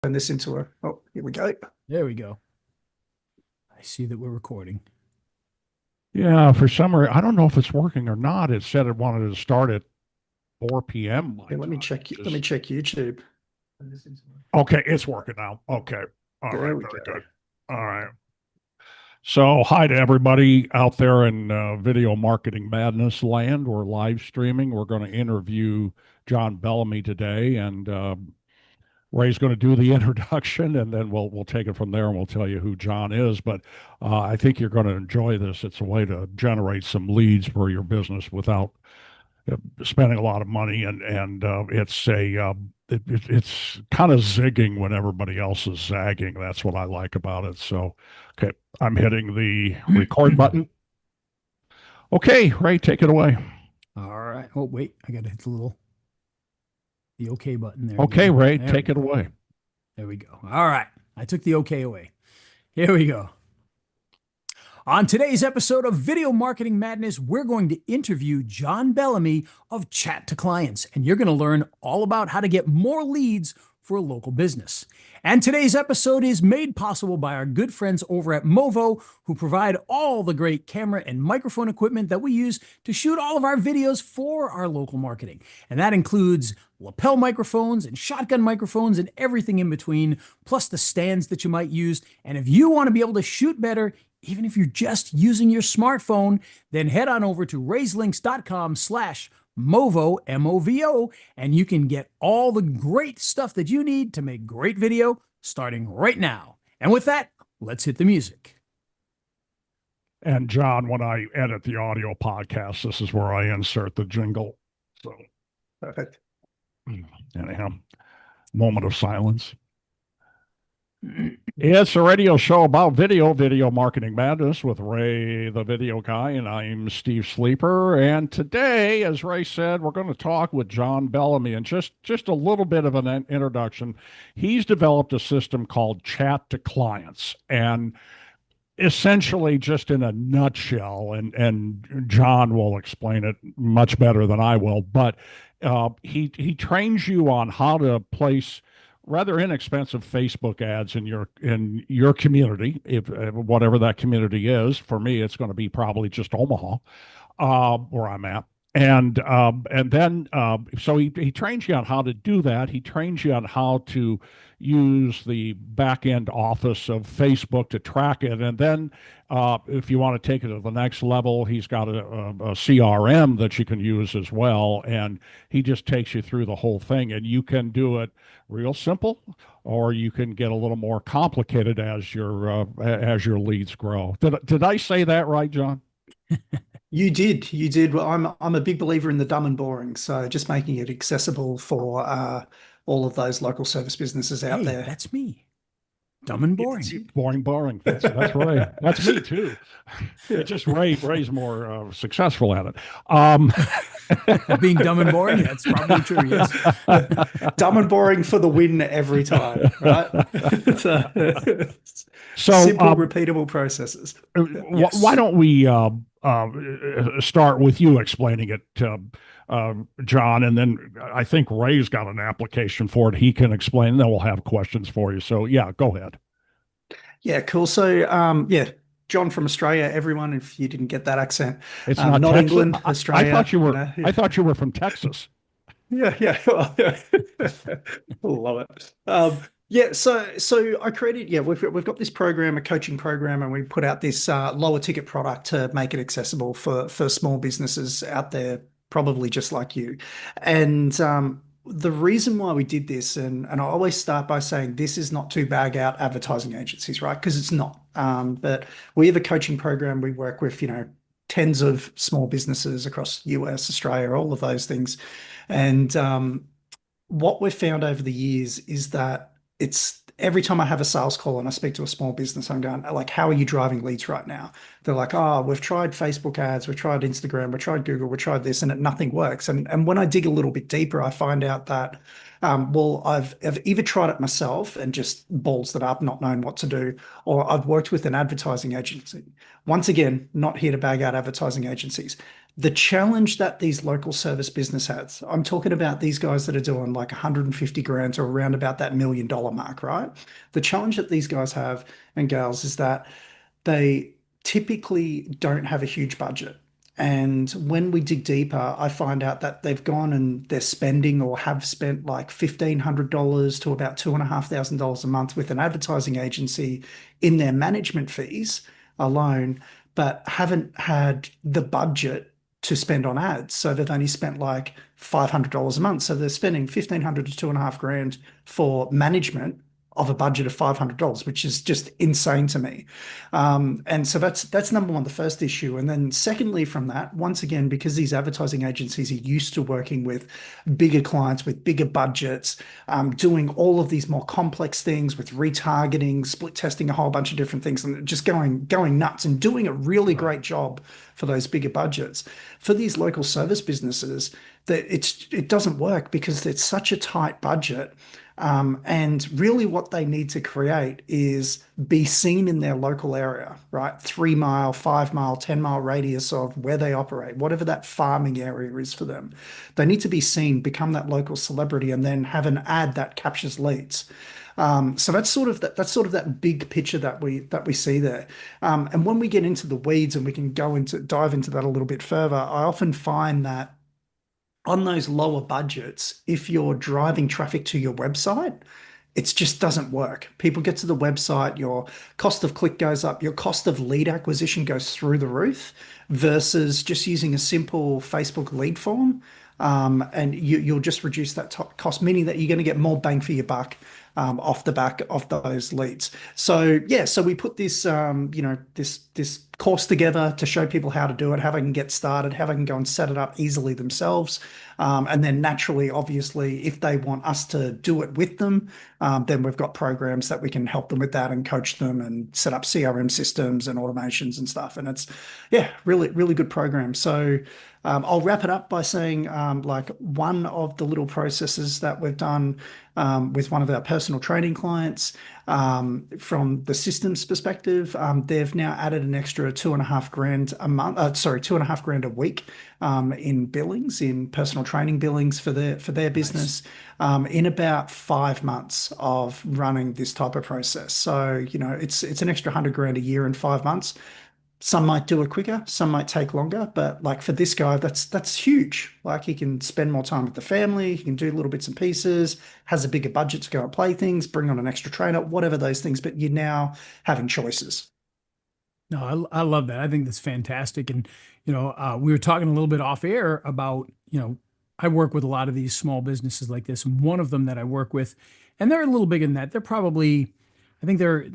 Turn this into a, oh, here we go. There we go. I see that we're recording. Yeah, for some reason, I don't know if it's working or not. It said it wanted to start at 4 p.m. my Yeah, let me time. check. Let me check YouTube. Okay, it's working now. Okay. All right, There we very go. good. All right. So, hi to everybody out there in Video Marketing Madness land. We're live streaming. We're going to interview John Bellamy today, and Ray's going to do the introduction, and then we'll take it from there, and we'll tell you who John is. But I think you're going to enjoy this. It's a way to generate some leads for your business without spending a lot of money, and it's kind of zigging when everybody else is zagging. That's what I like about it. So, okay, I'm hitting the record button. Okay, Ray, take it away. All right. Oh, wait. I got to hit the OK button there. Okay, again. Ray, There take we it go. away. There we go. All right. I took the OK away. Here we go. On today's episode of Video Marketing Madness, we're going to interview John Bellamy of Chat to Clients, and you're going to learn all about how to get more leads for a local business. And today's episode is made possible by our good friends over at Movo, who provide all the great camera and microphone equipment that we use to shoot all of our videos for our local marketing. And that includes lapel microphones and shotgun microphones and everything in between, plus the stands that you might use. And if you want to be able to shoot better, even if you're just using your smartphone, then head on over to raiselinks.com/Movo, M-O-V-O, and you can get all the great stuff that you need to make great video starting right now. And with that, let's hit the music. And John, when I edit the audio podcast, this is where I insert the jingle. So, Perfect. anyhow, moment of silence. It's a radio show about video marketing madness with Ray, the video guy, and I'm Steve Sleeper. And today, as Ray said, we're going to talk with John Bellamy. And just a little bit of an introduction. He's developed a system called Chat to Clients. And essentially, just in a nutshell, and John will explain it much better than I will, but he trains you on how to place rather inexpensive Facebook ads in your community, if whatever that community is. For me, it's going to be probably just Omaha, where I'm at. And then so he trains you on how to do that. He trains you on how to use the back end office of Facebook to track it. And then if you want to take it to the next level, he's got a CRM that you can use as well. And he just takes you through the whole thing. And you can do it real simple, or you can get a little more complicated as your leads grow. Did I say that right, John? You did. Well, I'm a big believer in the dumb and boring. So just making it accessible for all of those local service businesses out Hey, there. that's me. Dumb and boring. Boring. That's right. That's me too. It's just Ray's more successful at it. Being dumb and boring, that's probably true, yes. Dumb and boring for the win every time, right? So simple, repeatable processes. Yes. Why don't we start with you explaining it, John, and then I think Ray's got an application for it. He can explain, and then we'll have questions for you. So yeah, go ahead. Yeah, cool. So yeah, John from Australia, everyone, if you didn't get that accent. It's not England, Australia. I thought you were I thought you were from Texas. Yeah. Love it. Yeah, so I created, we've got this program, a coaching program, and we put out this lower ticket product to make it accessible for small businesses out there, probably just like you. And the reason why we did this, and I always start by saying this is not to bag out advertising agencies, right? Because it's not. But we have a coaching program. We work with, tens of small businesses across US, Australia, all of those things. And what we've found over the years is that it's every time I have a sales call and I speak to a small business, I'm going like, how are you driving leads right now? They're like, oh, we've tried Facebook ads, we've tried Instagram, we've tried Google, we've tried this, and nothing works. And when I dig a little bit deeper, I find out that, well, I've either tried it myself and just balls it up, not knowing what to do, or I've worked with an advertising agency. Once again, not here to bag out advertising agencies. The challenge that these local service business has, I'm talking about these guys that are doing like 150 grand or around about that $1 million mark, right? The challenge that these guys have and gals is that they typically don't have a huge budget. And when we dig deeper, I find out that they've gone and they're spending or have spent like $1,500 to about $2,500 a month with an advertising agency in their management fees alone, but haven't had the budget to spend on ads. So they've only spent like $500 a month. So they're spending 1,500 to 2.5 grand for management of a budget of $500, which is just insane to me. And so that's number one, the first issue. And then secondly, from that, once again, because these advertising agencies are used to working with bigger clients with bigger budgets, doing all of these more complex things with retargeting, split testing, a whole bunch of different things, and just going nuts and doing a really Right. great job for those bigger budgets. For these local service businesses, that it doesn't work because it's such a tight budget. And really, what they need to create is be seen in their local area, right? 3 mile, 5 mile, 10 mile radius of where they operate, whatever that farming area is for them. They need to be seen, become that local celebrity, and then have an ad that captures leads. So that's sort of that big picture that we see there. And when we get into the weeds and we can dive into that a little bit further, I often find that on those lower budgets, if you're driving traffic to your website, it just doesn't work. People get to the website, your cost of click goes up, your cost of lead acquisition goes through the roof versus just using a simple Facebook lead form. And you'll just reduce that cost, meaning that you're going to get more bang for your buck off the back of those leads. So yeah, so we put this this course together to show people how to do it, how they can get started, how they can go and set it up easily themselves. And then naturally, obviously, if they want us to do it with them, then we've got programs that we can help them with that and coach them and set up CRM systems and automations and stuff. And it's, yeah, really, really good program. So I'll wrap it up by saying, like one of the little processes that we've done with one of our personal training clients, from the systems perspective, they've now added an extra 2.5 grand a month. Sorry, 2.5 grand a week in billings, in personal training billings for their Nice. business, in about 5 months of running this type of process. So it's an extra 100 grand a year in 5 months. Some might do it quicker, some might take longer, but like for this guy, that's huge. Like he can spend more time with the family, he can do little bits and pieces, has a bigger budget to go and play things, bring on an extra trainer, whatever those things, but you're now having choices. No, I love that. I think that's fantastic. And, we were talking a little bit off air about, I work with a lot of these small businesses like this. And one of them that I work with, and they're a little bigger than that. I think they're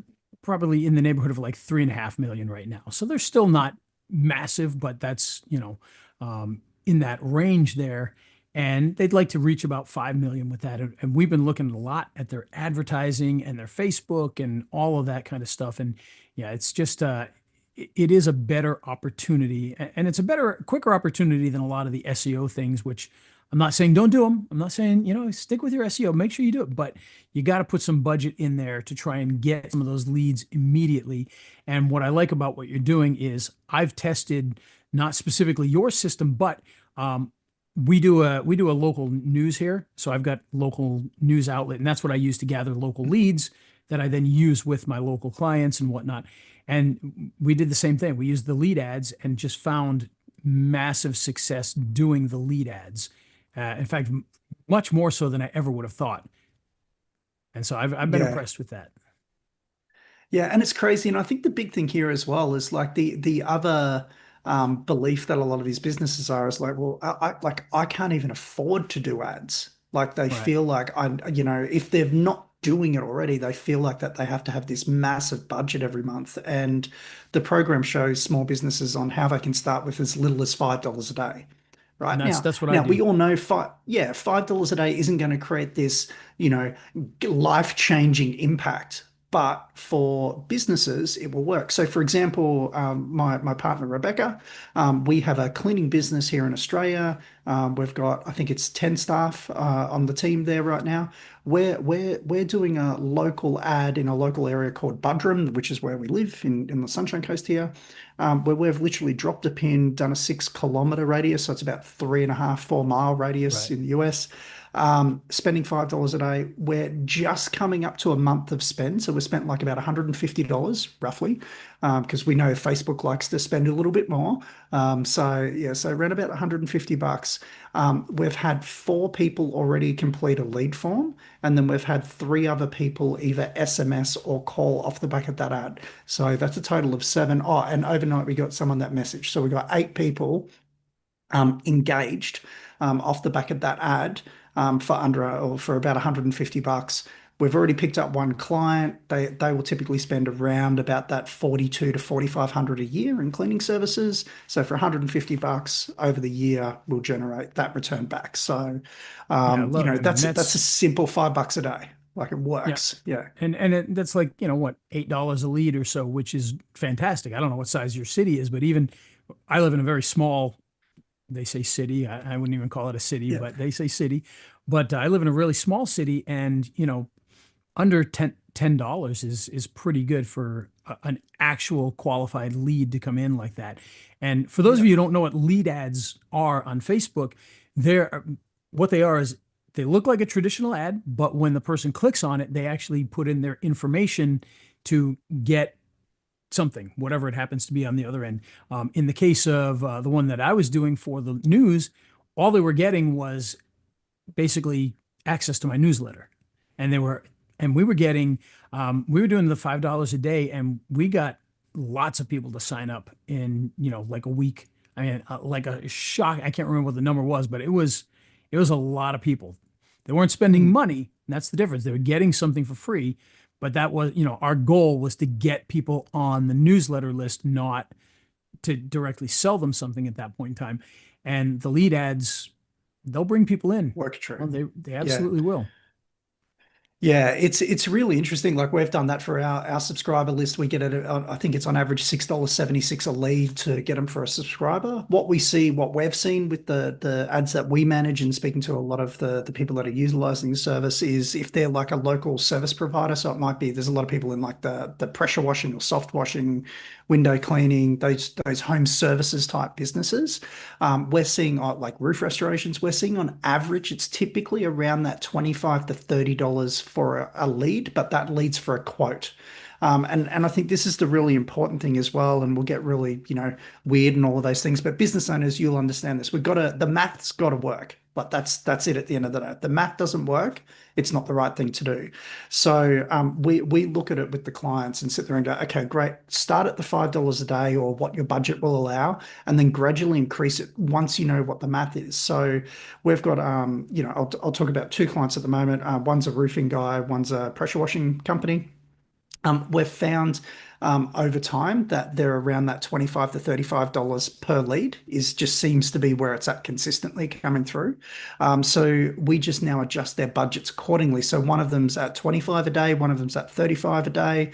probably in the neighborhood of like 3.5 million right now. So they're still not massive, but that's, in that range there. And they'd like to reach about 5 million with that. And we've been looking a lot at their advertising and their Facebook and all of that kind of stuff. And yeah, it's just, it is a better opportunity, and it's a better, quicker opportunity than a lot of the SEO things, which I'm not saying don't do them. I'm not saying, stick with your SEO, make sure you do it, but you got to put some budget in there to try and get some of those leads immediately. And what I like about what you're doing is I've tested not specifically your system, but we do a local news here. So I've got local news outlet, and that's what I use to gather local leads that I then use with my local clients and whatnot. And we did the same thing. We used the lead ads and just found massive success doing the lead ads. In fact, much more so than I ever would have thought. And so I've been Yeah. impressed with that. Yeah, and it's crazy. And I think the big thing here as well is like the other belief that a lot of these businesses are is like, well, I can't even afford to do ads. Like they Right. feel like if they're not doing it already, they feel like that they have to have this massive budget every month. And the program shows small businesses on how they can start with as little as $5 a day. And Right that's now, that's what I now we do. all know $5 a day isn't going to create this, life-changing impact. but for businesses, it will work. So, for example, my partner Rebecca, we have a cleaning business here in Australia. We've got, I think it's 10 staff on the team there right now. We're doing a local ad in a local area called Budrum, which is where we live in the Sunshine Coast here, where we've literally dropped a pin, done a 6 kilometer radius, so it's about 3.5, 4 mile radius Right. in the US. Spending $5 a day. We're just coming up to a month of spend. So we spent like about $150 roughly, because we know Facebook likes to spend a little bit more. So yeah, so around about 150 bucks. We've had 4 people already complete a lead form, and then we've had 3 other people either SMS or call off the back of that ad. So that's a total of 7. Oh, and overnight we got someone that message. So we got 8 people engaged off the back of that ad for or for about 150 bucks. We've already picked up one client. They will typically spend around about that 42 to 4,500 a year in cleaning services. So for 150 bucks over the year, we'll generate that return back. So Yeah, I love. I mean, that's a simple $5 a day. Like it yeah, works. Yeah. that's like, what, $8 a lead or so, which is fantastic. I don't know what size your city is, but even I live in a very small, they say city. I wouldn't even call it a city, Yeah. but they say city. But I live in a really small city, and under $10 is pretty good for an actual qualified lead to come in like that. And for those of Yeah. you who don't know what lead ads are on Facebook, they're what they are is they look like a traditional ad, but when the person clicks on it, they actually put in their information to get something, whatever it happens to be on the other end. In the case of the one that I was doing for the news, all they were getting was basically access to my newsletter, and we were getting, we were doing the $5 a day, and we got lots of people to sign up in like a week. I mean, like a shock. I can't remember what the number was, but it was a lot of people. They weren't spending Mm. money. That's the difference. They were getting something for free, but that was, our goal was to get people on the newsletter list, not to directly sell them something at that point in time. And the lead ads, they'll bring people in. Work Well, true. they Yeah. absolutely will. Yeah, it's really interesting. Like we've done that for our subscriber list. We get it. I think it's on average $6.76 a lead to get them for a subscriber. What we've seen with the ads that we manage, and speaking to a lot of the people that are utilizing the service, is if they're like a local service provider. So it might be there's a lot of people in like the pressure washing or soft washing, window cleaning, those home services type businesses. We're seeing like roof restorations. We're seeing on average it's typically around that $25 to $30 for a lead, but that leads for a quote. And I think this is the really important thing as well. And we'll get really, weird and all of those things. But business owners, you'll understand this. The math's got to work. But that's it at the end of the day. If the math doesn't work, it's not the right thing to do. So we look at it with the clients and sit there and go, okay, great. Start at the $5 a day or what your budget will allow, and then gradually increase it once you know what the math is. So we've got, I'll talk about 2 clients at the moment. One's a roofing guy, one's a pressure washing company. We've found over time that they're around that $25 to $35 per lead is just seems to be where it's at consistently coming through. So we just now adjust their budgets accordingly. So one of them's at 25 a day, one of them's at 35 a day,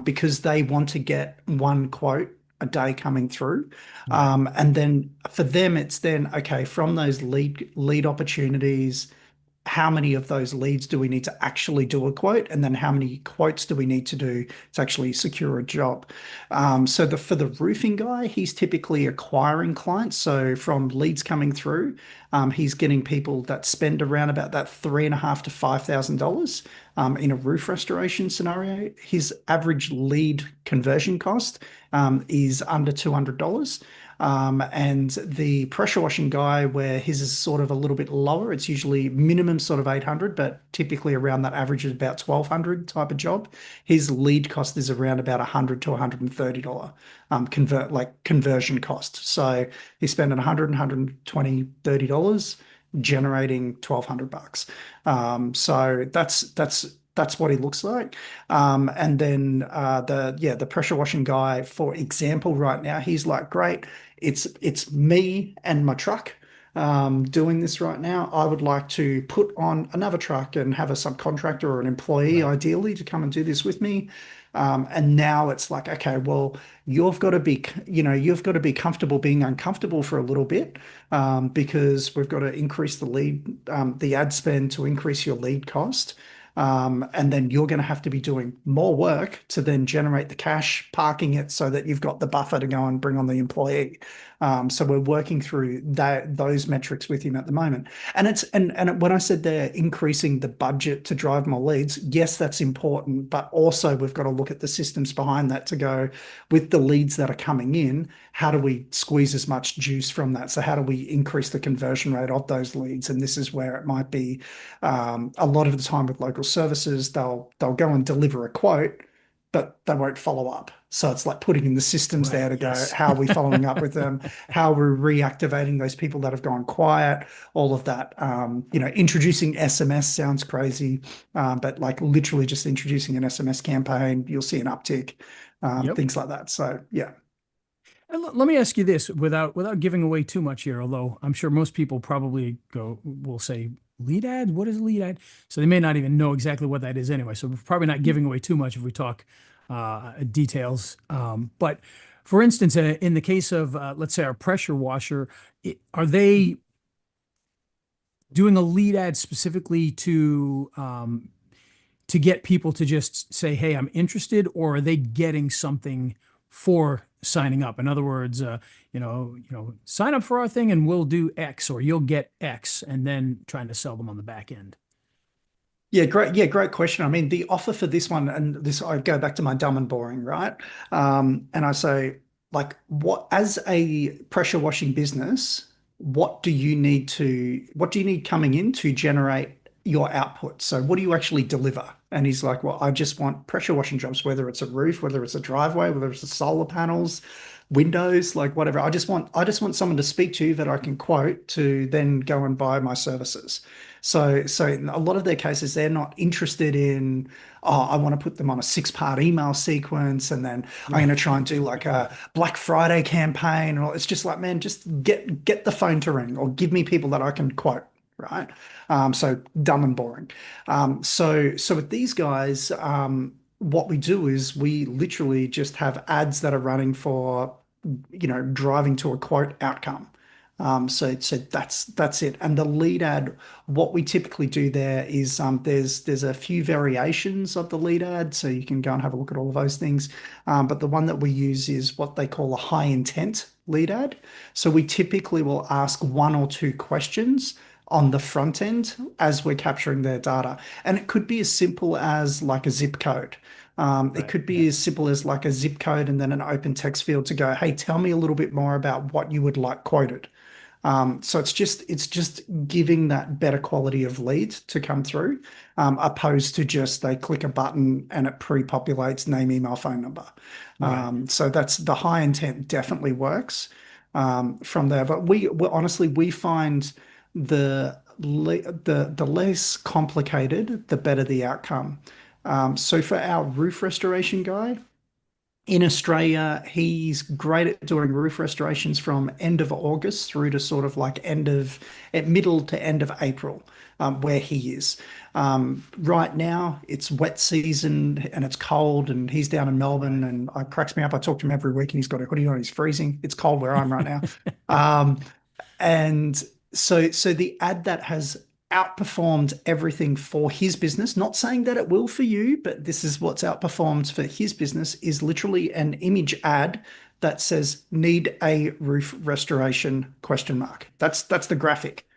because they want to get one quote a day coming through. Right. And then for them, it's then, okay, from those lead opportunities, how many of those leads do we need to actually do a quote, and then how many quotes do we need to do to actually secure a job. So for the roofing guy, he's typically acquiring clients. So from leads coming through, he's getting people that spend around about that $3,500 to $5,000 in a roof restoration scenario. His average lead conversion cost is under $200. And the pressure washing guy, where his is sort of a little bit lower, it's usually minimum sort of 800, but typically around that average is about 1,200 type of job. His lead cost is around about $100 to $130 conversion cost. So he's spending 100, 120, $30 generating 1,200 bucks. So that's what he looks like. And then the pressure washing guy, for example, right now, he's like, great, it's me and my truck. doing this right now. I would like to put on another truck and have a subcontractor or an employee, Right. ideally, to come and do this with me. And now it's like, okay, well, you've got to be, you've got to be comfortable being uncomfortable for a little bit, because we've got to increase the ad spend to increase your lead cost. And then you're going to have to be doing more work to then generate the cash, parking it so that you've got the buffer to go and bring on the employee. So we're working through those metrics with him at the moment. And when I said they're increasing the budget to drive more leads, yes, that's important, but also we've got to look at the systems behind that to go with the leads that are coming in. How do we squeeze as much juice from that? So how do we increase the conversion rate of those leads? And this is where it might be a lot of the time with local services, they'll go and deliver a quote, but they won't follow up. So it's like putting in the systems Right. there to go, Yes. how are we following up with them? How we're reactivating those people that have gone quiet, all of that. Introducing SMS sounds crazy, but like literally just introducing an SMS campaign, you'll see an uptick, Yep. things like that. So yeah. And let me ask you this without giving away too much here, although I'm sure most people probably will say lead ad. What is a lead ad? So they may not even know exactly what that is anyway. So we're probably not giving away too much if we talk details. But for instance, in the case of let's say our pressure washer, are they doing a lead ad specifically to get people to just say, "Hey, I'm interested," or are they getting something for signing up? In other words, sign up for our thing and we'll do X, or you'll get X, and then trying to sell them on the back end. Yeah, great. Yeah, great question. I mean, the offer for this one, and this, I go back to my dumb and boring, right? And I say, like, as a pressure washing business, what do you need coming in to generate your output? So what do you actually deliver? And he's like, well, I just want pressure washing jobs, whether it's a roof, whether it's a driveway, whether it's the solar panels, windows, like whatever. I just want someone to speak to that I can quote to then go and buy my services. So in a lot of their cases, they're not interested in, oh, I want to put them on a six-part email sequence, and then I'm going Right. to try and do like a Black Friday campaign. And all. It's just like, man, just get the phone to ring or give me people that I can quote, right? So dumb and boring. So with these guys, what we do is we literally just have ads that are running for, driving to a quote outcome. So that's it. And the lead ad, what we typically do there is there's a few variations of the lead ad, so you can go and have a look at all of those things. But the one that we use is what they call a high intent lead ad. So we typically will ask one or two questions on the front end as we're capturing their data. And it could be as simple as like a zip code. It Right. could Yeah. be as simple as like a zip code and then an open text field to go, hey, tell me a little bit more about what you would like quoted. So it's just giving that better quality of lead to come through, opposed to just they click a button and it pre-populates name, email, phone number. Right. So that's the high intent definitely works from there. But honestly we find the less complicated, the better the outcome. So for our roof restoration guy, in Australia, he's great at doing roof restorations from end of August through to sort of like at middle to end of April, where he is. Right now, it's wet season and it's cold, and he's down in Melbourne, Right. and it cracks me up. I talk to him every week, and he's got a hoodie on. He's freezing. It's cold where I'm right now. Um, and so the ad that has outperformed everything for his business, not saying that it will for you, but this is what's outperformed for his business, is literally an image ad that says need a roof restoration question mark. That's the graphic.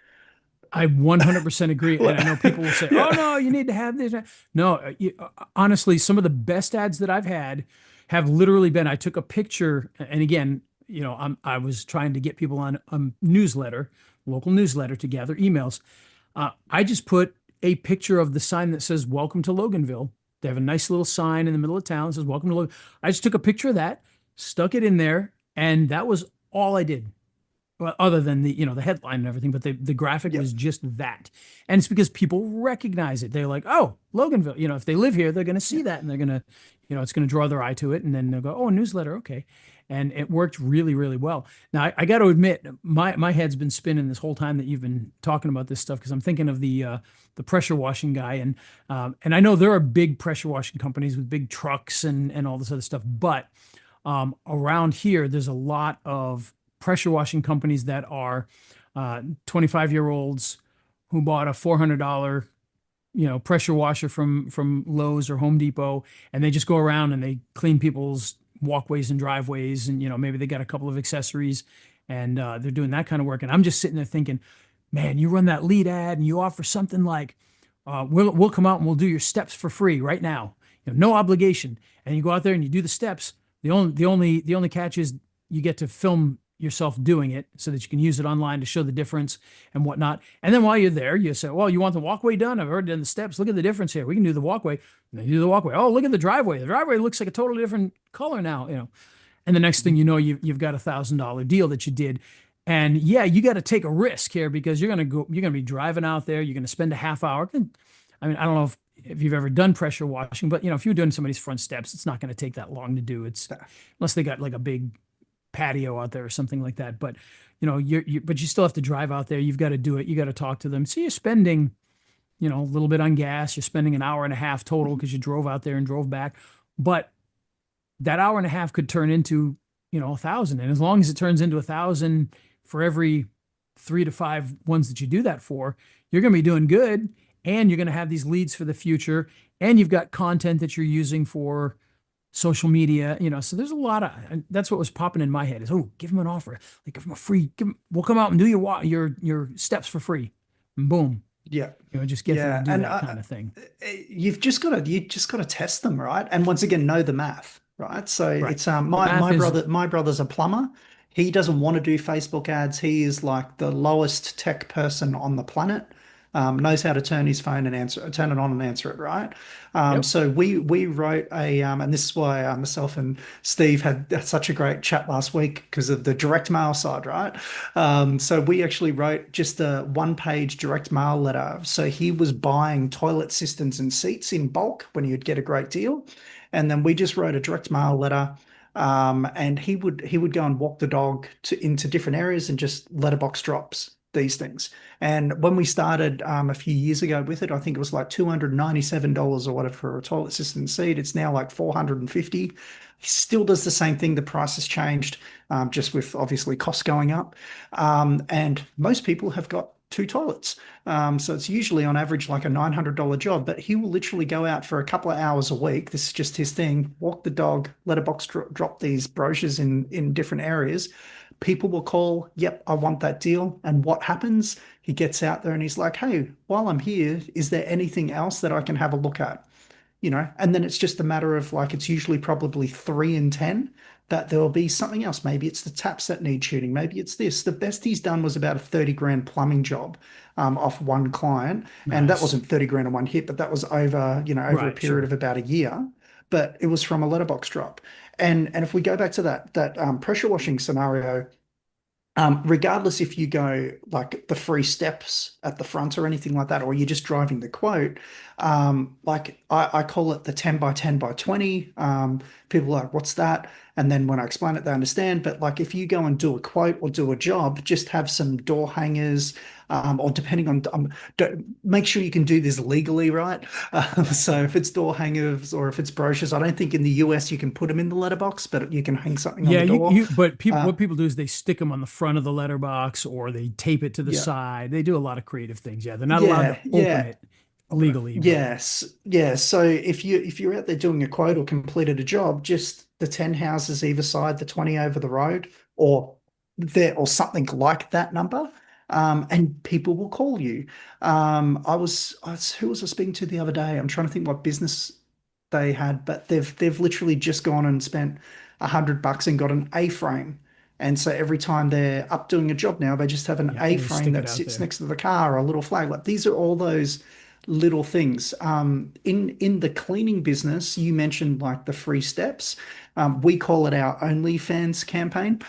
I 100% agree. And I know people will say, oh, Yeah. no, you need to have this. No, honestly, some of the best ads that I've had have literally been I took a picture. And again, I was trying to get people on a newsletter, local newsletter to gather emails. I just put a picture of the sign that says, Welcome to Loganville. They have a nice little sign in the middle of town that says, Welcome to Logan. I just took a picture of that, stuck it in there, and that was all I did. Well, other than the headline and everything, but the graphic Yeah. was just that. And it's because people recognize it. They're like, oh, Loganville. If they live here, they're going to Yeah. see that and they're going to it's going to draw their eye to it, and then they'll go, "Oh, a newsletter, okay." And it worked really, really well. Now, I got to admit, my head's been spinning this whole time that you've been talking about this stuff because I'm thinking of the pressure washing guy, and I know there are big pressure washing companies with big trucks and all this other stuff, but around here, there's a lot of pressure washing companies that are 25-year-olds who bought a $400 pressure washer from Lowe's or Home Depot, and they just go around and they clean people's walkways and driveways, and maybe they got a couple of accessories, and they're doing that kind of work. And I'm just sitting there thinking, man, you run that lead ad and you offer something like, we'll come out and we'll do your steps for free right now, no obligation, and you go out there and you do the steps. The only catch is you get to film yourself doing it so that you can use it online to show the difference and whatnot. And then while you're there, you say, well, you want the walkway done? I've already done the steps. Look at the difference here. We can do the walkway. And then you do the walkway. Oh, look at the driveway. The driveway looks like a totally different color now. And the next thing you know, you've got $1,000 deal that you did. And yeah, you got to take a risk here because you're going to be driving out there. You're going to spend a half hour. I mean, I don't know if you've ever done pressure washing, but if you're doing somebody's front steps, it's not going to take that long to do. It's unless they got like a big patio out there or something like that. But but you still have to drive out there. You've got to do it. You got to talk to them. So you're spending, a little bit on gas. You're spending an hour and a half total because you drove out there and drove back. But that hour and a half could turn into, 1,000. And as long as it turns into 1,000 for every 3 to 5 ones that you do that for, you're going to be doing good. And you're going to have these leads for the future. And you've got content that you're using for social media, so there's a lot of, that's what was popping in my head is, oh, give them an offer, like give them a free, we'll come out and do your steps for free, and boom, Yeah. just get them Yeah. to do And that kind of thing. you just got to test them, right? And once again, know the math, right? So Right. it's The my math my is brother my brother's a plumber. He doesn't want to do Facebook ads. He is like the lowest tech person on the planet. Knows how to turn his phone and turn it on and answer it, right? Yep. So we wrote and this is why myself and Steve had such a great chat last week because of the direct mail side, right? So we actually wrote just a one-page direct mail letter. So he was buying toilet systems and seats in bulk when he would get a great deal, and then we just wrote a direct mail letter. And he would go and walk the dog into different areas and just letterbox drops these things. And when we started a few years ago with it, I think it was like $297 or whatever for a toilet assistant seat. It's now like 450. He still does the same thing. The price has changed, just with obviously costs going up. And most people have got two toilets. So it's usually on average like a $900 job, but he will literally go out for a couple of hours a week. This is just his thing. Walk the dog, letterbox drop these brochures in different areas. People will call, yep, I want that deal. And what happens? He gets out there and he's like, hey, while I'm here, is there anything else that I can have a look at? And then it's just a matter of like, it's usually probably 3 in 10 that there will be something else. Maybe it's the taps that need shooting. Maybe it's this. The best he's done was about a 30 grand plumbing job off one client. And that Nice. wasn't 30 grand in one hit, but that was over a Right. period of Sure. about a year. But it was from a letterbox drop. And if we go back to that pressure washing scenario, regardless if you go like the free steps at the front or anything like that, or you're just driving the quote, like I call it the 10 by 10 by 20. People are like, what's that? And then when I explain it, they understand. But like if you go and do a quote or do a job, just have some door hangers, or depending on, make sure you can do this legally, right? So if it's door hangers or if it's brochures, I don't think in the US you can put them in the letterbox, but you can hang something on Yeah, the door. but people, Uh, what people do is they stick them on the front of the letterbox or they tape it to the yeah. side. They do a lot of creative things. Yeah, they're not allowed to Yeah, open yeah. it legally, but Yes, yeah. So if you're out there doing a quote or completed a job, just the 10 houses either side, the 20 over the road, or there or something like that number, and people will call you. Who was I speaking to the other day? I'm trying to think what business they had, but they've literally just gone and spent $100 and got an A-frame. And so every time they're up doing a job now, they just have an yeah, they A-frame stick it that out sits there. next to the car or a little flag. Like these are all those little things. In the cleaning business, you mentioned like the free steps. We call it our OnlyFans campaign.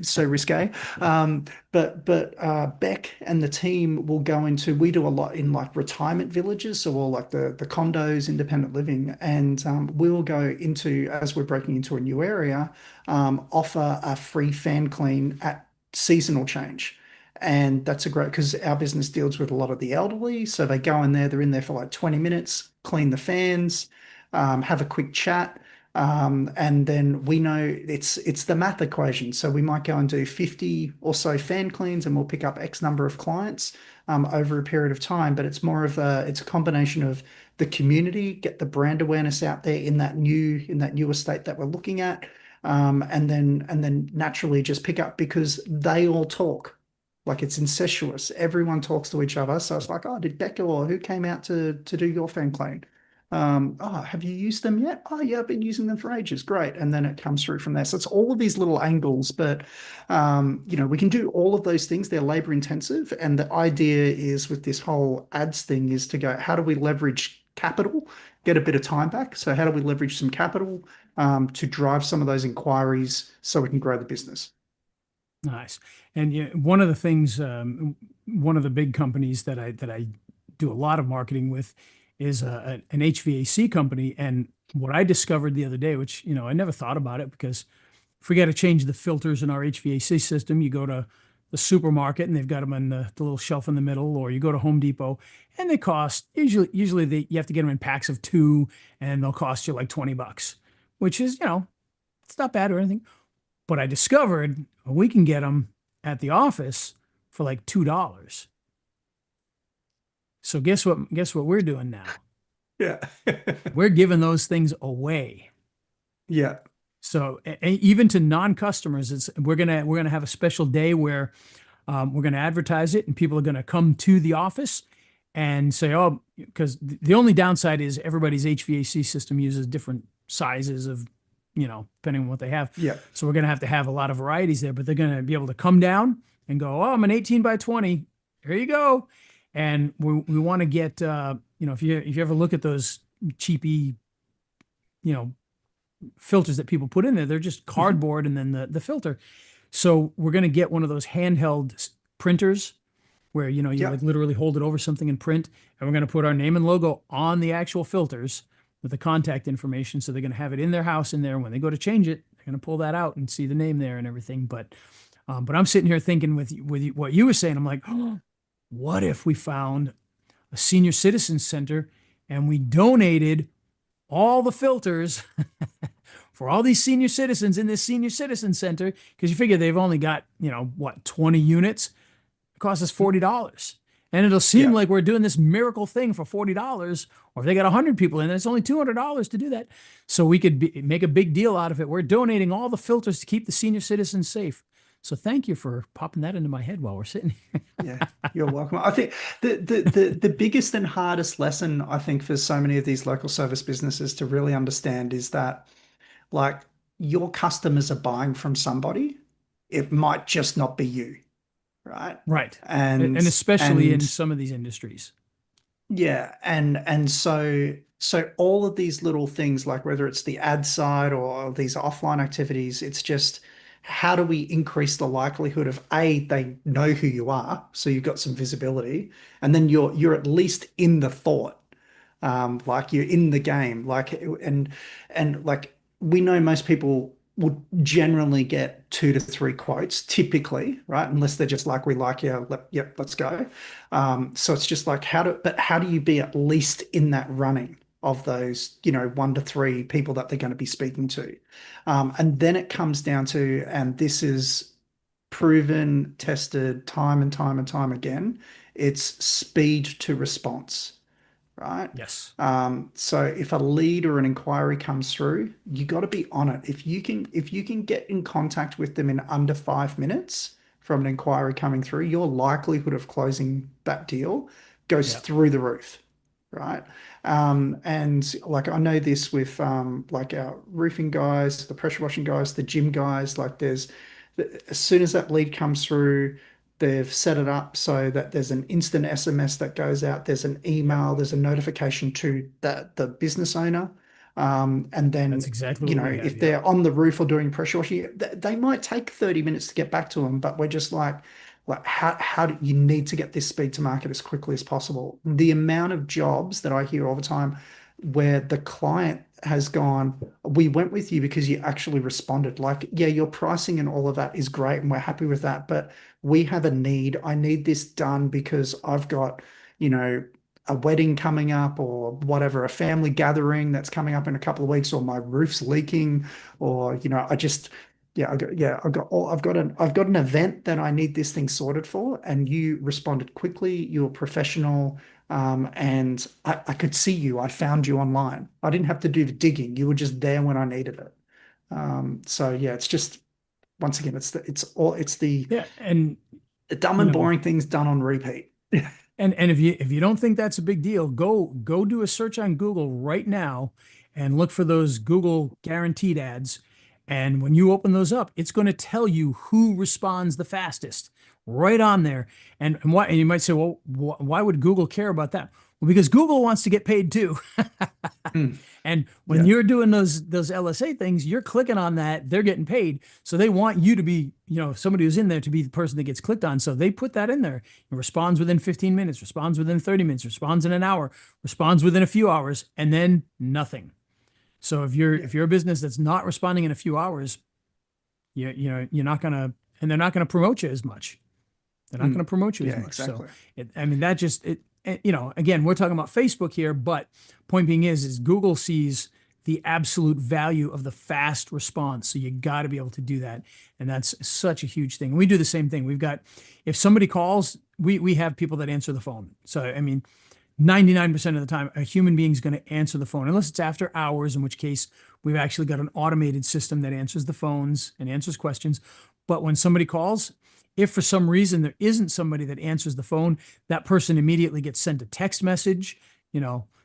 So risque. But Beck and the team will go into. We do a lot in like retirement villages, so all like the condos, independent living, and we'll go into as we're breaking into a new area, offer a free fan clean at seasonal change. And that's a great because our business deals with a lot of the elderly. So they go in there, they're in there for like 20 minutes, clean the fans, have a quick chat. And then we know it's the math equation. So we might go and do 50 or so fan cleans and we'll pick up X number of clients over a period of time. But it's a combination of the community, get the brand awareness out there in that new estate that we're looking at. And then naturally just pick up because they all talk. Like it's incestuous. Everyone talks to each other. So it's like, oh, did Becca or who came out to do your fan clean? Oh, have you used them yet? Oh, yeah, I've been using them for ages. Great. And then it comes through from there. So it's all of these little angles, but we can do all of those things. They're labor intensive. And the idea is with this whole ads thing is to go, how do we leverage capital, get a bit of time back? So how do we leverage some capital to drive some of those inquiries so we can grow the business? Nice. And one of the things, one of the big companies that I do a lot of marketing with is an HVAC company. And what I discovered the other day, which I never thought about it because if we got to change the filters in our HVAC system, you go to the supermarket and they've got them on the little shelf in the middle, or you go to Home Depot and they cost usually you have to get them in packs of two and they'll cost you like $20, which is it's not bad or anything. But I discovered we can get them at the office for like $2. So guess what? Guess what we're doing now? Yeah. We're giving those things away. Yeah. So even to non-customers, we're gonna have a special day where we're gonna advertise it, and people are gonna come to the office and say, "Oh," because the only downside is everybody's HVAC system uses different sizes of, depending on what they have. Yeah. So we're gonna have to have a lot of varieties there, but they're gonna be able to come down and go, "Oh, I'm an 18 by 20. Here you go." And we want to get, if you ever look at those cheapy, you know, filters that people put in there, they're just cardboard and then the filter. So we're going to get one of those handheld printers where, you Yeah. like literally hold it over something and print. And we're going to put our name and logo on the actual filters with the contact information. So they're going to have it in their house in there. When they go to change it, they're going to pull that out and see the name there and everything. But I'm sitting here thinking with what you were saying, I'm like, oh, what if we found a senior citizen center and we donated all the filters for all these senior citizens in this senior citizen center? Because you figure they've only got, 20 units. It costs us $40. And it'll seem Yeah. like we're doing this miracle thing for $40. Or if they got 100 people in, it's only $200 to do that. So we could make a big deal out of it. We're donating all the filters to keep the senior citizens safe. So thank you for popping that into my head while we're sitting here. Yeah, you're welcome. I think the biggest and hardest lesson I think for so many of these local service businesses to really understand is that like your customers are buying from somebody. It might just not be you, right? Right. And And especially in and some of these industries. yeah, and so all of these little things, like whether it's the ad side or these offline activities, it's just how do we increase the likelihood of A, they know who you are, so you've got some visibility, and then you're at least in the thought, like you're in the game, like and like we know most people would generally get 2 to 3 quotes, typically, right? Unless they're just like, we like you, yep, let's go. So it's just like how do you be at least in that running of those, 1 to 3 people that they're going to be speaking to? And then it comes down to, and this is proven, tested time and time and time again, it's speed to response, right? Yes. So if a lead or an inquiry comes through, you got to be on it. If you can get in contact with them in under 5 minutes from an inquiry coming through, your likelihood of closing that deal goes Yeah. through the roof, right? And like I know this with like our roofing guys, the pressure washing guys, the gym guys, like as soon as that lead comes through, They've set it up so that there's an instant SMS that goes out, there's an Yep. email, there's a notification to the business owner. And That's then, exactly you what know, we have. if Yep. they're on the roof or doing pressure washing, they might take 30 minutes to get back to them, but we're just like how do you need to get this speed to market as quickly as possible? The amount of jobs that I hear all the time where the client has gone, we went with you because you actually responded. Like, yeah, your pricing and all of that is great and we're happy with that, but we have a need. I need this done because I've got, you know, a wedding coming up or whatever, a family gathering that's coming up in a couple of weeks, or my roof's leaking, or, you know, I just, I've got an event that I need this thing sorted for, and you responded quickly. You were professional, and I could see you. I found you online. I didn't have to do the digging. You were just there when I needed it. So yeah, it's just once again, Yeah. And the dumb you and know, boring things done on repeat. and if you don't think that's a big deal, go do a search on Google right now and look for those Google guaranteed ads. And when you open those up, it's going to tell you who responds the fastest right on there. And you might say, well, why would Google care about that? Well, because Google wants to get paid too. Mm, And when yeah. you're doing those LSA things, you're clicking on that, they're getting paid. So they want you to be, somebody who's in there to be the person that gets clicked on. So they put that in there. It responds within 15 minutes, responds within 30 minutes, responds in an hour, responds within a few hours, and then nothing. So Yeah. if you're a business that's not responding in a few hours, you're not gonna, and they're not gonna promote you as much. They're not going Mm, to promote you as yeah, much. So, exactly. I mean, again, we're talking about Facebook here, but point being is Google sees the absolute value of the fast response. So you got to be able to do that. And that's such a huge thing. We do the same thing. If somebody calls, we have people that answer the phone. So, I mean, 99% of the time, a human being is going to answer the phone, unless it's after hours, in which case we've actually got an automated system that answers the phones and answers questions. But when somebody calls, if for some reason there isn't somebody that answers the phone, that person immediately gets sent a text message,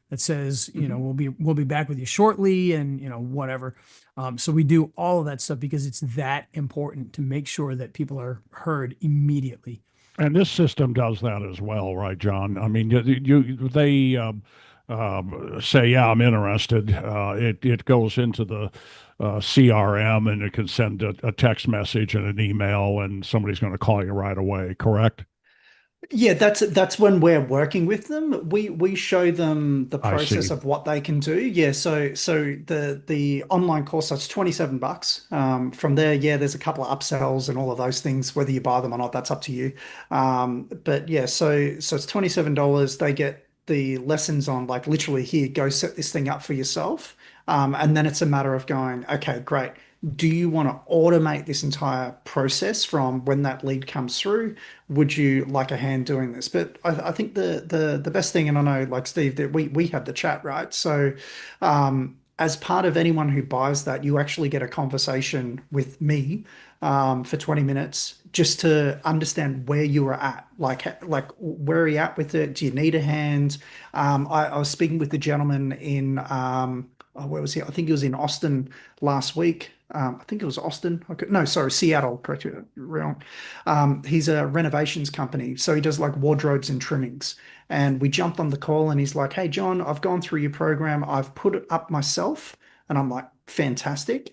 that says, Mhm. we'll be back with you shortly, and whatever. So we do all of that stuff because it's that important to make sure that people are heard immediately. And this system does that as well, right, John? I mean, they say, yeah, I'm interested. It goes into the CRM, and it can send a text message and an email, and somebody's going to call you right away. Correct? Yeah, that's when we're working with them. We show them the I see. process of what they can do. Yeah, so the online course that's $27. From there, yeah, there's a couple of upsells and all of those things. Whether you buy them or not, that's up to you. But yeah, so it's $27. They get the lessons on, like, literally, here, go set this thing up for yourself. And then it's a matter of going, okay, great. Do you want to automate this entire process from when that lead comes through? Would you like a hand doing this? But I think the best thing, and I know, like, Steve, that we had the chat, right? So as part of anyone who buys that, you actually get a conversation with me for 20 minutes just to understand where you are at. Like where are you at with it? Do you need a hand? I was speaking with the gentleman in where was he? I think he was in Austin last week. I think it was Austin. No, sorry, Seattle. Correct me, wrong. He's a renovations company, so he does like wardrobes and trimmings. And we jumped on the call, and he's like, "Hey, John, I've gone through your program. I've put it up myself." And I'm like, "Fantastic."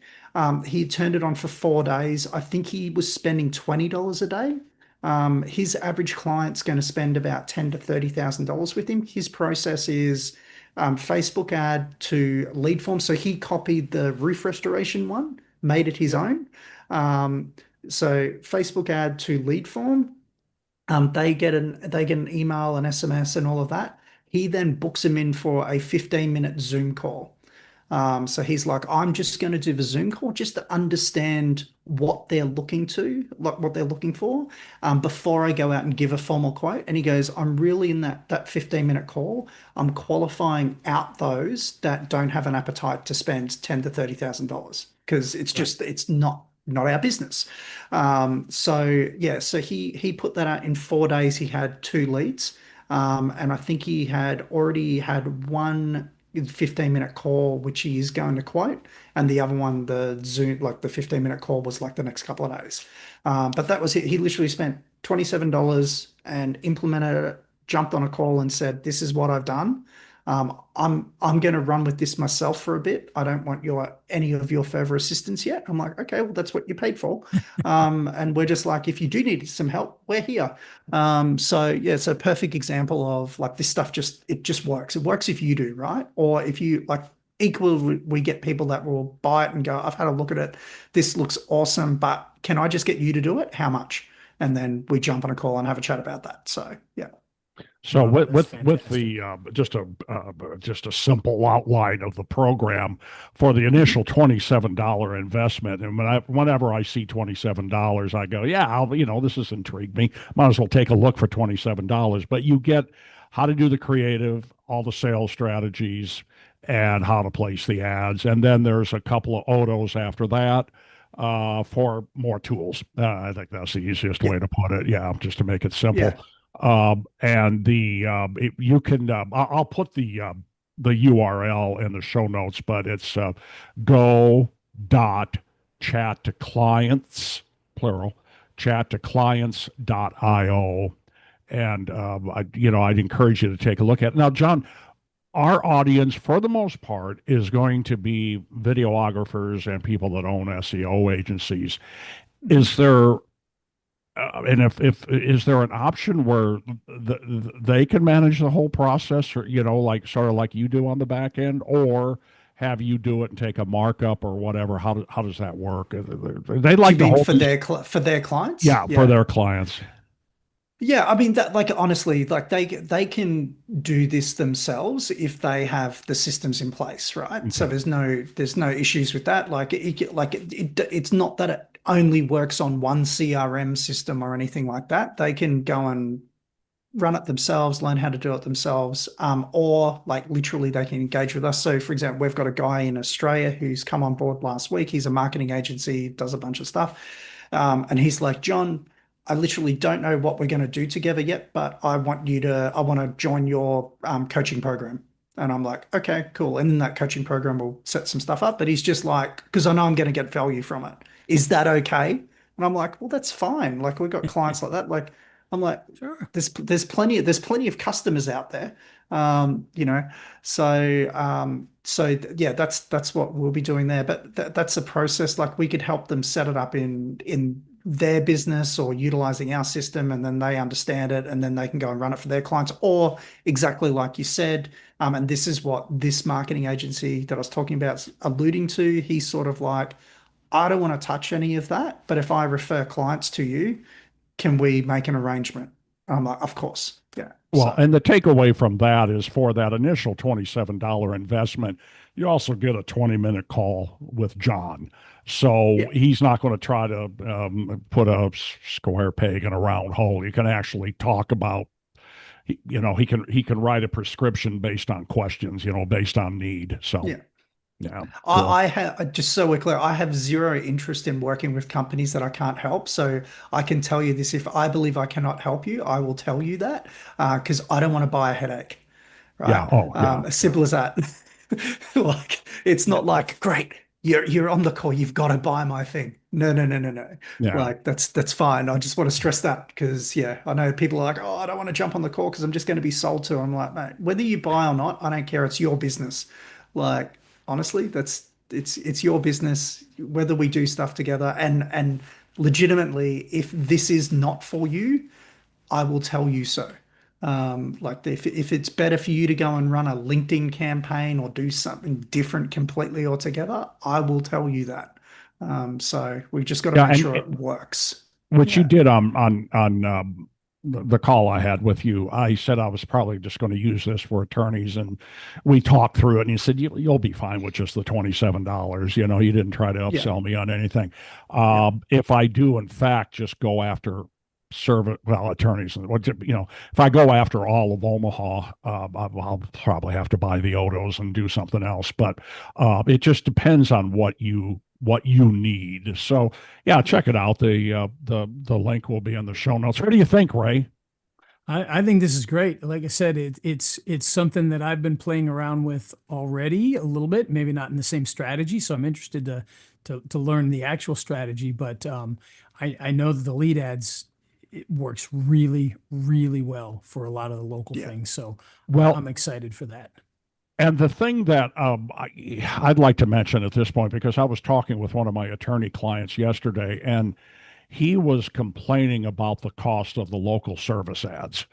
He turned it on for 4 days. I think he was spending $20 a day. His average client's going to spend about ten to $30,000 with him. His process is Facebook ad to lead form. So he copied the roof restoration one, made it his Yep. own. Um, so Facebook ad to lead form. They get an email, an SMS, and all of that. He then books him in for a 15-minute Zoom call. So he's like, I'm just going to do the Zoom call just to understand what they're looking to, like what they're looking for, before I go out and give a formal quote. And he goes, I'm really in that 15-minute call. I'm qualifying out those that don't have an appetite to spend ten to $30,000 because Right. it's not our business. So yeah, so he put that out in 4 days. He had two leads. And I think he had already had one. 15-minute call, which he is going to quote, and the other one, the Zoom, like the 15-minute call, was like the next couple of days. But that was it. He literally spent $27 and implemented it, jumped on a call and said, "This is what I've done. I'm going to run with this myself for a bit. I don't want any of your further assistance yet." I'm like, "Okay, well, that's what you paid for." And we're just like, if you do need some help, we're here. So yeah, it's a perfect example of like this stuff it just works. It works if you do, right? Or if you like, equally, we get people that will buy it and go, "I've had a look at it. This looks awesome, but can I just get you to do it? How much?" And then we jump on a call and have a chat about that. So yeah. So Oh, that's with fantastic. the just a simple outline of the program for the initial $27 investment, and whenever I see $27, I go, yeah, this has intrigued me. Might as well take a look for $27. But you get how to do the creative, all the sales strategies, and how to place the ads, and then there's a couple of odos after that for more tools. I think that's the easiest Yeah. way to put it. Yeah, just to make it simple. Yeah. And you can I'll put the URL in the show notes, but it's go dot chat to clients plural chat to clients.io, and I'd encourage you to take a look at it. Now, John, our audience for the most part is going to be videographers and people that own SEO agencies. Mhm. Is there and if is there an option where they can manage the whole process, or like sort of like you do on the back end, or have you do it and take a markup or whatever? How does that work? They Do you like to mean hold for these, their clients? yeah, for Yeah. their clients. Yeah, I mean that, like, honestly, like they can do this themselves if they have the systems in place, right? So Okay. there's no issues with that. It's not that it only works on one CRM system or anything like that. They can go and run it themselves, learn how to do it themselves, or like literally they can engage with us. So, for example, we've got a guy in Australia who's come on board last week. He's a marketing agency, does a bunch of stuff, and he's like, "John, I literally don't know what we're going to do together yet, but I want to join your coaching program." And I'm like, "Okay, cool." And then that coaching program will set some stuff up. But he's just like, because I know I'm going to get value from it. Is that okay? And I'm like, "Well, that's fine." Like we've got clients like that. Like I'm like, Sure. there's plenty of customers out there, you know. Yeah, that's what we'll be doing there. But that's a process. Like we could help them set it up in their business or utilizing our system, and then they understand it, and then they can go and run it for their clients. Or exactly like you said, and this is what this marketing agency that I was talking about is alluding to. He's sort of like, "I don't want to touch any of that, but if I refer clients to you, can we make an arrangement?" I'm like, "Of course." Yeah. Well, So, and the takeaway from that is for that initial $27 investment, you also get a 20-minute call with John. So yeah, he's not going to try to put a square peg in a round hole. You can actually talk about, he can write a prescription based on questions, based on need. So yeah. yeah, cool. I have, just so we're clear, I have zero interest in working with companies that I can't help. So I can tell you this: if I believe I cannot help you, I will tell you that, because I don't want to buy a headache, right? Yeah. Oh, yeah. As Yeah. simple as that. Like it's Yeah. not like, "Great, you're on the call, you've got to buy my thing." No, no, no, no, no. Yeah. Like that's fine. I just want to stress that because yeah, I know people are like, "Oh, I don't want to jump on the call because I'm just going to be sold to." I'm like, "Mate, whether you buy or not, I don't care. It's your business." Like honestly, it's your business whether we do stuff together, and legitimately, if this is not for you, I will tell you so. Like if it's better for you to go and run a LinkedIn campaign or do something different completely altogether, I will tell you that. So we just got to Yeah. make sure it And works. which you Yeah. did on the call I had with you. I said I was probably just going to use this for attorneys, and we talked through it. And you said you'll be fine with just the $27. You didn't try to Yeah. upsell me on anything. Yeah. If I do, in fact, just go after attorneys, and if I go after all of Omaha, I'll probably have to buy the Odos and do something else. But it just depends on what you need. So yeah, check it out. The link will be in the show notes. What do you think, Ray? I think this is great. Like I said, it's something that I've been playing around with already a little bit, maybe not in the same strategy. So I'm interested to learn the actual strategy. But I know that the lead ads, it works really, really well for a lot of the local Yeah. things. So Well, I'm excited for that. and the thing that I'd like to mention at this point, because I was talking with one of my attorney clients yesterday, and he was complaining about the cost of the local service ads.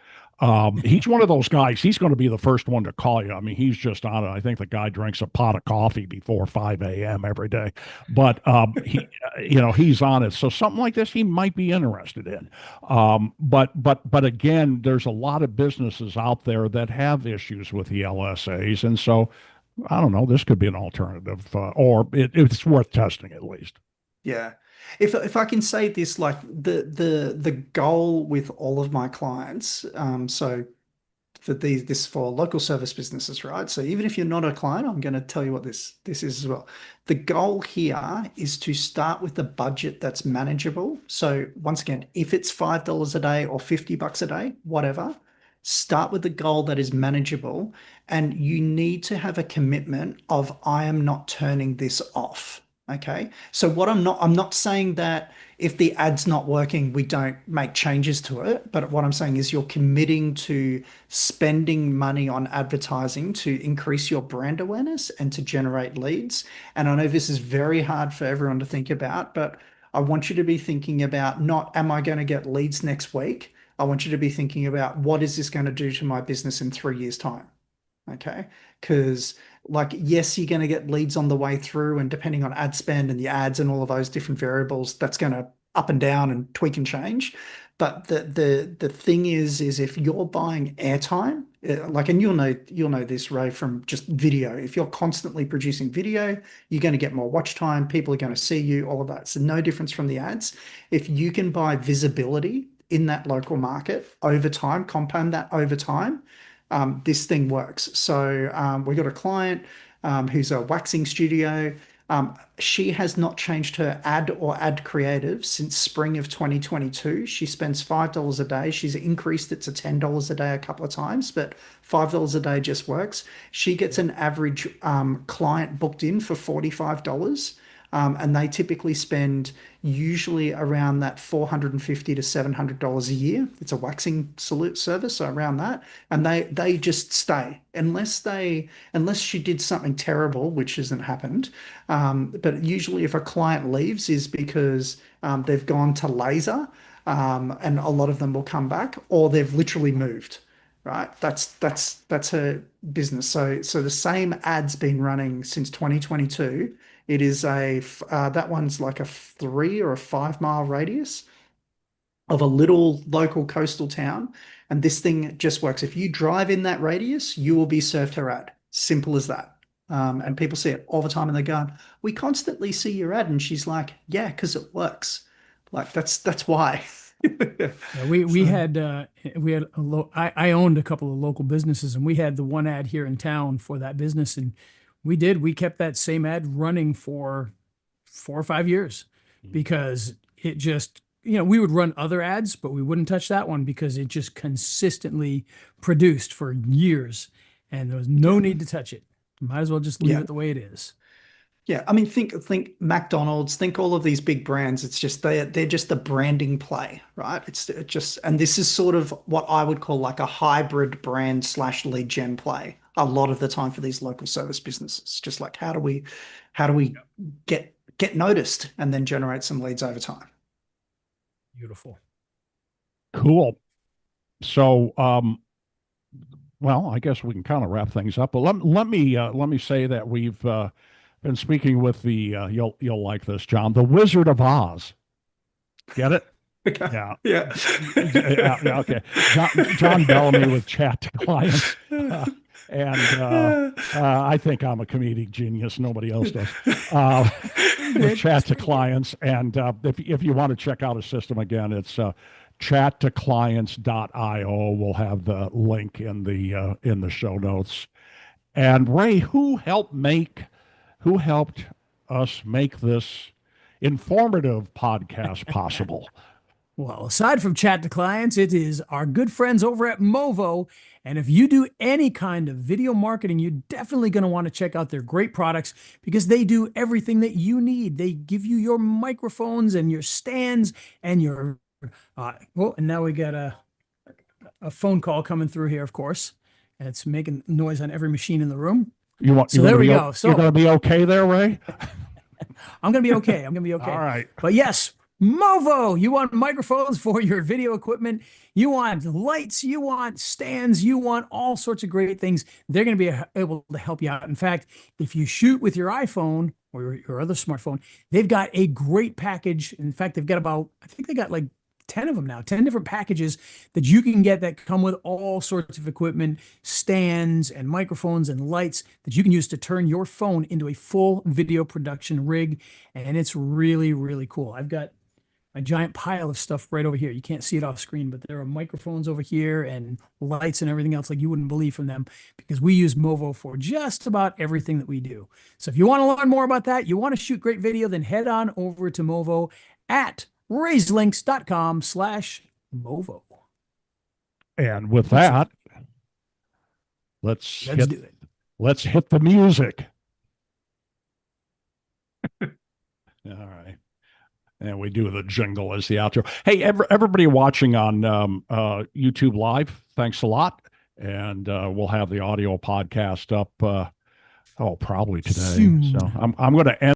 He's one of those guys. He's going to be the first one to call you. I mean, he's just on it. I think the guy drinks a pot of coffee before 5 a.m. every day, but he's on it. So something like this, he might be interested in. But again, there's a lot of businesses out there that have issues with the LSAs, and so I don't know. This could be an alternative, or it's worth testing at least. Yeah. If I can say this, like the goal with all of my clients, so for this for local service businesses, right? So even if you're not a client, I'm going to tell you what this is as well. The goal here is to start with a budget that's manageable. So once again, if it's $5 a day or $50 a day, whatever, start with the goal that is manageable, and you need to have a commitment of I am not turning this off. Okay. So I'm not saying that if the ad's not working, we don't make changes to it. But what I'm saying is you're committing to spending money on advertising to increase your brand awareness and to generate leads. And I know this is very hard for everyone to think about, but I want you to be thinking about not, am I going to get leads next week? I want you to be thinking about what is this going to do to my business in 3 years' time? Okay. Because, like, yes, you're going to get leads on the way through, and depending on ad spend and the ads and all of those different variables, that's going to up and down and tweak and change. But the thing is if you're buying airtime, like, and you'll know this, Ray, from just video. If you're constantly producing video, you're going to get more watch time. People are going to see you, all of that. So no difference from the ads. If you can buy visibility in that local market over time, compound that over time, this thing works. So we got a client who's a waxing studio. She has not changed her ad or ad creative since spring of 2022. She spends $5 a day. She's increased it to $10 a day a couple of times, but $5 a day just works. She gets an average client booked in for $45. And they typically spend usually around that $450 to $700 a year. It's a waxing salute service, so around that, and they just stay unless she did something terrible, which hasn't happened. But usually, if a client leaves, is because they've gone to laser, and a lot of them will come back, or they've literally moved. Right, that's her business. So the same ad's been running since 2022. It is that one's like a 3 or 5 mile radius of a little local coastal town. And this thing just works. If you drive in that radius, you will be served her ad. Simple as that. And people see it all the time and they go, we constantly see your ad. And she's like, yeah, because it works. Like that's why. Yeah, we we So, had uh, we had I owned a couple of local businesses, and we had the one ad here in town for that business, and we kept that same ad running for 4 or 5 years because it just we would run other ads, but we wouldn't touch that one because it just consistently produced for years, and there was no yeah. need to touch it. Might as well just leave Yeah. it the way it is. Yeah, I mean, think McDonald's, think all of these big brands. It's just they're just the branding play, right? It just, and this is sort of what I would call like a hybrid brand slash lead gen play a lot of the time for these local service businesses. Just like how do we get noticed and then generate some leads over time? Beautiful. Cool. So, well, I guess we can kind of wrap things up. But let me say that we've been speaking with the you'll like this, John, the Wizard of Oz. Get it? Okay. Yeah. Yeah. Yeah, okay. John Bellamy with Chat to Clients. And I think I'm a comedic genius. Nobody else does. With Chat to Clients. And if you want to check out a system again, it's chattoclients.io. We'll have the link in the show notes. And Ray, who helped us make this informative podcast possible? Well, aside from chat to clients, it is our good friends over at Movo. And if you do any kind of video marketing, you're definitely going to want to check out their great products because they do everything that you need. They give you your microphones and your stands and your, well, and now we got a phone call coming through here, of course. And it's making noise on every machine in the room. So there we go. So you're going to be okay there, Ray? I'm going to be okay. I'm going to be okay. All right. But yes, Movo, you want microphones for your video equipment. You want lights. You want stands. You want all sorts of great things. They're going to be able to help you out. In fact, if you shoot with your iPhone or your other smartphone, they've got a great package. In fact, they've got about, I think they got like 10 of them now, 10 different packages that you can get that come with all sorts of equipment, stands and microphones and lights that you can use to turn your phone into a full video production rig. And it's really, really cool. I've got a giant pile of stuff right over here. You can't see it off screen, but there are microphones over here and lights and everything else like you wouldn't believe from them because we use Movo for just about everything that we do. So if you want to learn more about that, you want to shoot great video, then head on over to Movo at raiselinks.com/Movo. And with that, let's do it. Let's hit the music. All right. And we do the jingle as the outro. Hey, everybody watching on YouTube Live, thanks a lot. And we'll have the audio podcast up, probably today. Soon. So I'm going to end.